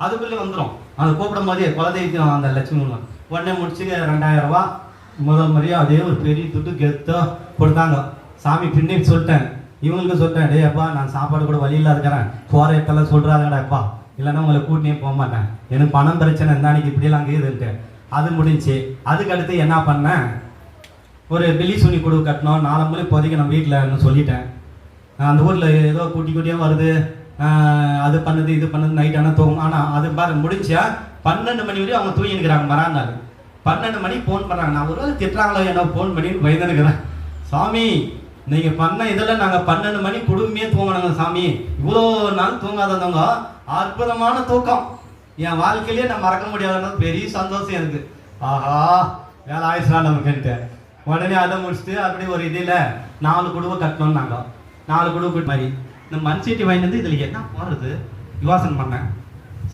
அதுக்குள்ளே வந்துடும். அதை கூப்பிடும் போதே குலதெய்வம் அந்த லட்சுமி உடனே முடிச்சு 2000 ரூபா முதல் முறையாக அதே ஒரு பெரிய துட்டு கெத்தோ கொடுத்தாங்க. சாமி பின்னே சொல்லிட்டேன், இவங்களுக்கு சொல்லிட்டேன், டே அப்பா நான் சாப்பாடு கூட வழியில் இருக்கிறேன், போகிற இடத்தெல்லாம் சொல்கிறாங்கடா அப்பா, இல்லைன்னா உங்களை கூட்டினே போக மாட்டேன், எனக்கு பணம் பிரச்சனை இருந்தானிக்கு இப்படிலாம் இருக்குதுன்ட்டு. அது முடிஞ்சு அதுக்கு அடுத்து என்ன பண்ணேன், ஒரு பில்லி சுனி குழு கட்டணும், 4 மணி இப்போதைக்கு நம்ம வீட்டில்னு சொல்லிட்டேன். அந்த ஊரில் ஏதோ குட்டி குட்டியாக வருது, அது பண்ணுது இது பண்ணுது, நைட் ஆனால் தூங்கும். ஆனால் அது பாரு முடிஞ்சா 12 மணி வரையும் அவங்க தூங்கினுக்கிறாங்க. மறாந்தாள் 12 மணி ஃபோன் பண்ணுறாங்க. நான் ஒரு வேளை திட்டுறாங்களோ என்ன ஃபோன் பண்ணி பயந்துனுக்கிறேன். சாமி நீங்கள் பண்ண இதில் நாங்கள் 12 மணி குடும்பமே தூங்கினாங்க சாமி, இவ்வளோ நாள் தூங்காதவங்க அற்புதமான தூக்கம் என் வாழ்க்கையிலேயே நான் மறக்க முடியாதுன்றது பெரிய சந்தோஷம் எனக்கு. ஆஹா வேலை ஆயிடுச்சுனா நமக்குன்ட்டு உடனே அதை முடிச்சுட்டு அப்படி ஒரு இதில் 4 குடும்பம் கட்டணும்னு நாங்கள் 4 குடும்பம் மாதிரி இந்த மண் சீட்டி வாங்கிட்டு வந்து இதில் என்ன போடுறது யோசனை பண்ணேன்.